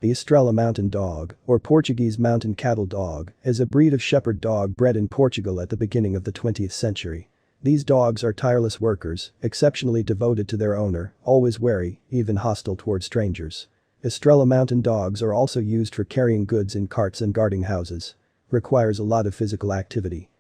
The Estrela Mountain Dog, or Portuguese Mountain Cattle Dog, is a breed of shepherd dog bred in Portugal at the beginning of the 20th century. These dogs are tireless workers, exceptionally devoted to their owner, always wary, even hostile toward strangers. Estrela Mountain Dogs are also used for carrying goods in carts and guarding houses. Requires a lot of physical activity.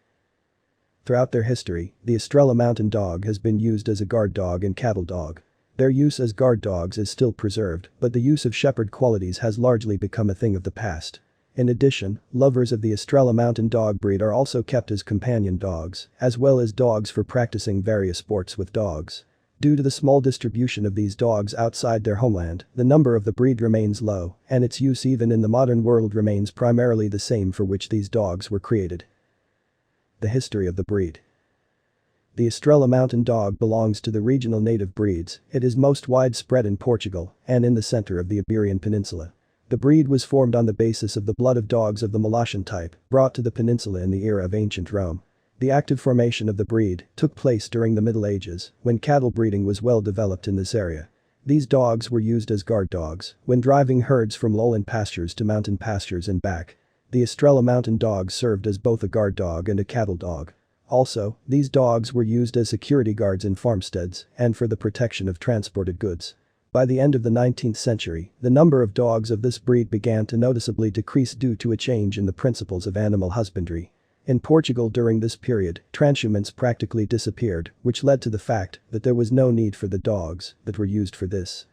Throughout their history, the Estrela Mountain Dog has been used as a guard dog and cattle dog. Their use as guard dogs is still preserved, but the use of shepherd qualities has largely become a thing of the past. In addition, lovers of the Estrela Mountain Dog breed are also kept as companion dogs, as well as dogs for practicing various sports with dogs. Due to the small distribution of these dogs outside their homeland, the number of the breed remains low, and its use even in the modern world remains primarily the same for which these dogs were created. The history of the breed. The Estrela Mountain Dog belongs to the regional native breeds. It is most widespread in Portugal and in the center of the Iberian Peninsula. The breed was formed on the basis of the blood of dogs of the Molossan type, brought to the peninsula in the era of ancient Rome. The active formation of the breed took place during the Middle Ages, when cattle breeding was well developed in this area. These dogs were used as guard dogs when driving herds from lowland pastures to mountain pastures and back. The Estrela Mountain Dog served as both a guard dog and a cattle dog. Also, these dogs were used as security guards in farmsteads and for the protection of transported goods. By the end of the 19th century, the number of dogs of this breed began to noticeably decrease due to a change in the principles of animal husbandry. In Portugal during this period, transhumance practically disappeared, which led to the fact that there was no need for the dogs that were used for this.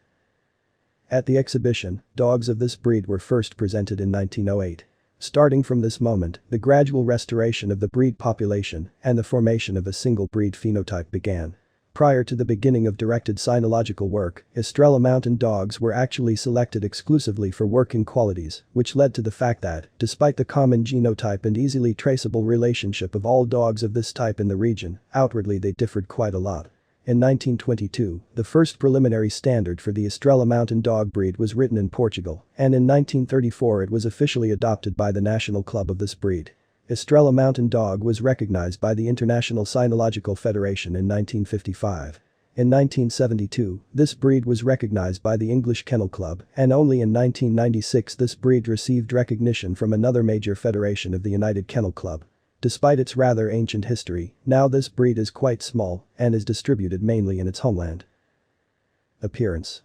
At the exhibition, dogs of this breed were first presented in 1908. Starting from this moment, the gradual restoration of the breed population and the formation of a single breed phenotype began. Prior to the beginning of directed cynological work, Estrela Mountain Dogs were actually selected exclusively for working qualities, which led to the fact that, despite the common genotype and easily traceable relationship of all dogs of this type in the region, outwardly they differed quite a lot. In 1922, the first preliminary standard for the Estrela Mountain Dog breed was written in Portugal, and in 1934 it was officially adopted by the national club of this breed. Estrela Mountain Dog was recognized by the International Cynological Federation in 1955. In 1972, this breed was recognized by the English Kennel Club, and only in 1996 this breed received recognition from another major federation of the United Kennel Club. Despite its rather ancient history, now this breed is quite small and is distributed mainly in its homeland. Appearance.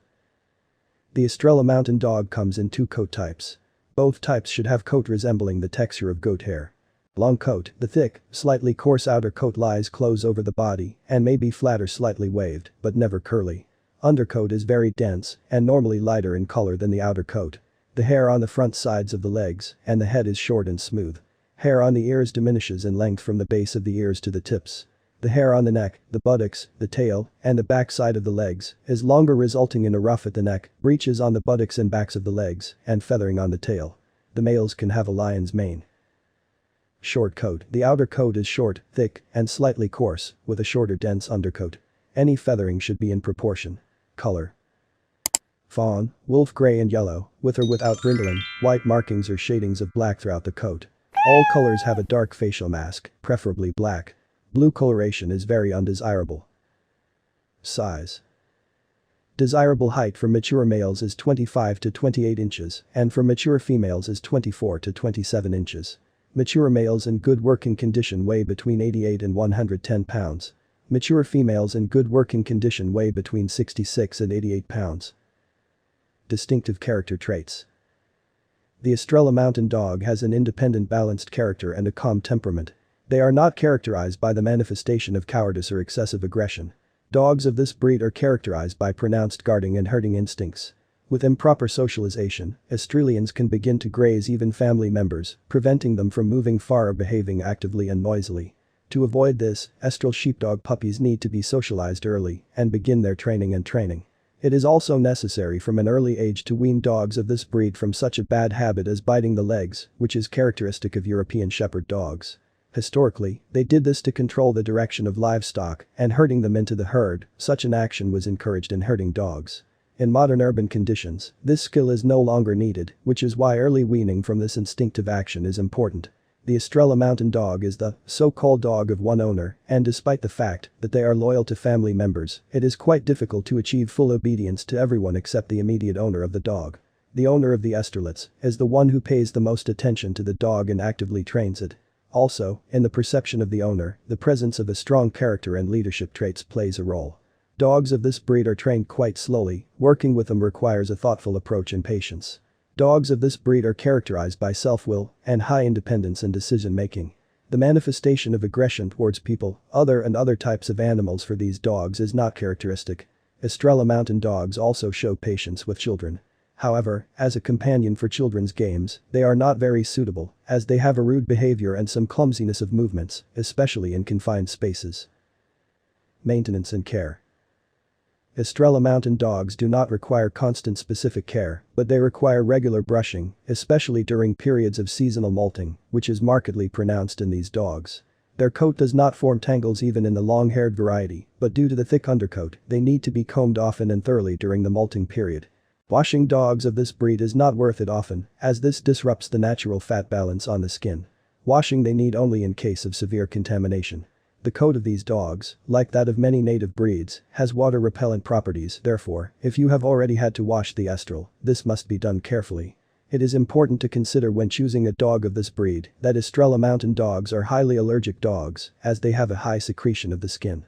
The Estrela Mountain Dog comes in two coat types. Both types should have coat resembling the texture of goat hair. Long coat, the thick, slightly coarse outer coat lies close over the body and may be flat or slightly waved, but never curly. Undercoat is very dense and normally lighter in color than the outer coat. The hair on the front sides of the legs and the head is short and smooth. Hair on the ears diminishes in length from the base of the ears to the tips. The hair on the neck, the buttocks, the tail, and the back side of the legs is longer, resulting in a ruff at the neck, breeches on the buttocks and backs of the legs, and feathering on the tail. The males can have a lion's mane. Short coat. The outer coat is short, thick, and slightly coarse, with a shorter dense undercoat. Any feathering should be in proportion. Color. Fawn, wolf gray and yellow, with or without brindling, white markings or shadings of black throughout the coat. All colors have a dark facial mask, preferably black. Blue coloration is very undesirable. Size. Desirable height for mature males is 25 to 28 inches, and for mature females is 24 to 27 inches. Mature males in good working condition weigh between 88 and 110 pounds. Mature females in good working condition weigh between 66 and 88 pounds. Distinctive character traits. The Estrela Mountain Dog has an independent, balanced character and a calm temperament. They are not characterized by the manifestation of cowardice or excessive aggression. Dogs of this breed are characterized by pronounced guarding and herding instincts. With improper socialization, Estrelians can begin to graze even family members, preventing them from moving far or behaving actively and noisily. To avoid this, Estrel sheepdog puppies need to be socialized early and begin their training. It is also necessary from an early age to wean dogs of this breed from such a bad habit as biting the legs, which is characteristic of European shepherd dogs. Historically, they did this to control the direction of livestock and herding them into the herd. Such an action was encouraged in herding dogs. In modern urban conditions, this skill is no longer needed, which is why early weaning from this instinctive action is important. The Estrela Mountain Dog is the so-called dog of one owner, and despite the fact that they are loyal to family members, it is quite difficult to achieve full obedience to everyone except the immediate owner of the dog. The owner of the Estrelets is the one who pays the most attention to the dog and actively trains it. Also, in the perception of the owner, the presence of a strong character and leadership traits plays a role. Dogs of this breed are trained quite slowly, working with them requires a thoughtful approach and patience. Dogs of this breed are characterized by self-will and high independence in decision-making. The manifestation of aggression towards people, other types of animals for these dogs is not characteristic. Estrela Mountain Dogs also show patience with children. However, as a companion for children's games, they are not very suitable, as they have a rude behavior and some clumsiness of movements, especially in confined spaces. Maintenance and care. Estrela Mountain Dogs do not require constant specific care, but they require regular brushing, especially during periods of seasonal molting, which is markedly pronounced in these dogs. Their coat does not form tangles even in the long-haired variety, but due to the thick undercoat, they need to be combed often and thoroughly during the molting period. Washing dogs of this breed is not worth it often, as this disrupts the natural fat balance on the skin. Washing they need only in case of severe contamination. The coat of these dogs, like that of many native breeds, has water-repellent properties, therefore, if you have already had to wash the Estrel, this must be done carefully. It is important to consider when choosing a dog of this breed that Estrela Mountain Dogs are highly allergic dogs, as they have a high secretion of the skin.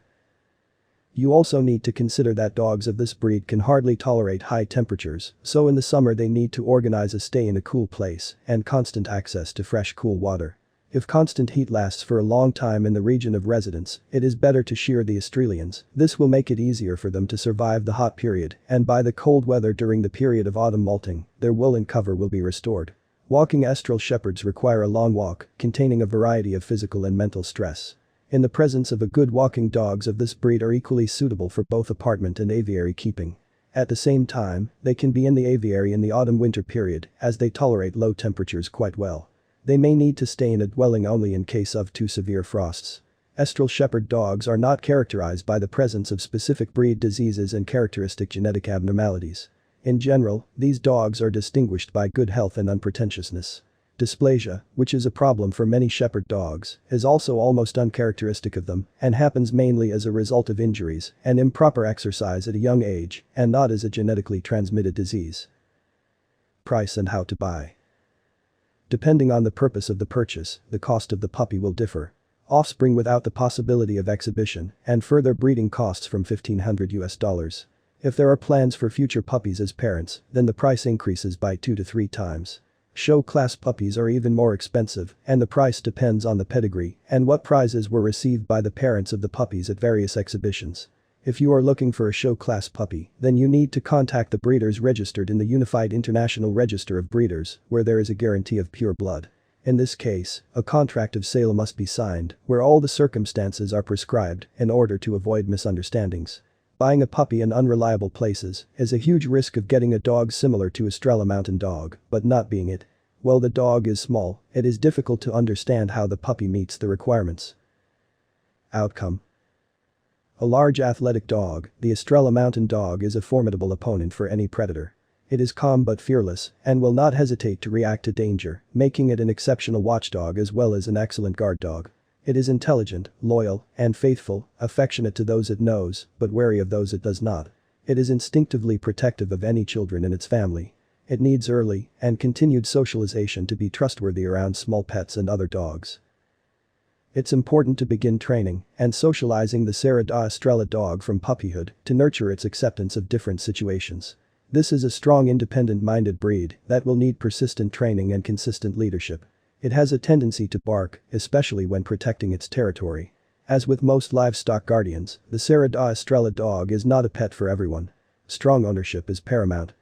You also need to consider that dogs of this breed can hardly tolerate high temperatures, so in the summer they need to organize a stay in a cool place and constant access to fresh cool water. If constant heat lasts for a long time in the region of residence, it is better to shear the Estrelians. This will make it easier for them to survive the hot period, and by the cold weather during the period of autumn molting, their woolen cover will be restored. Walking Estrel shepherds require a long walk, containing a variety of physical and mental stress. In the presence of a good walking dogs of this breed are equally suitable for both apartment and aviary keeping. At the same time, they can be in the aviary in the autumn-winter period, as they tolerate low temperatures quite well. They may need to stay in a dwelling only in case of too severe frosts. Estrel shepherd dogs are not characterized by the presence of specific breed diseases and characteristic genetic abnormalities. In general, these dogs are distinguished by good health and unpretentiousness. Dysplasia, which is a problem for many shepherd dogs, is also almost uncharacteristic of them and happens mainly as a result of injuries and improper exercise at a young age and not as a genetically transmitted disease. Price and how to buy. Depending on the purpose of the purchase, the cost of the puppy will differ. Offspring without the possibility of exhibition and further breeding costs from $1,500. If there are plans for future puppies as parents, then the price increases by 2 to 3 times. Show-class puppies are even more expensive, and the price depends on the pedigree and what prizes were received by the parents of the puppies at various exhibitions. If you are looking for a show-class puppy, then you need to contact the breeders registered in the Unified International Register of Breeders, where there is a guarantee of pure blood. In this case, a contract of sale must be signed, where all the circumstances are prescribed in order to avoid misunderstandings. Buying a puppy in unreliable places is a huge risk of getting a dog similar to Estrela Mountain Dog, but not being it. While the dog is small, it is difficult to understand how the puppy meets the requirements. Outcome. A large athletic dog, the Estrela Mountain Dog is a formidable opponent for any predator. It is calm but fearless and will not hesitate to react to danger, making it an exceptional watchdog as well as an excellent guard dog. It is intelligent, loyal, and faithful, affectionate to those it knows, but wary of those it does not. It is instinctively protective of any children in its family. It needs early and continued socialization to be trustworthy around small pets and other dogs. It's important to begin training and socializing the Estrela dog from puppyhood to nurture its acceptance of different situations. This is a strong independent-minded breed that will need persistent training and consistent leadership. It has a tendency to bark, especially when protecting its territory. As with most livestock guardians, the Estrela dog is not a pet for everyone. Strong ownership is paramount.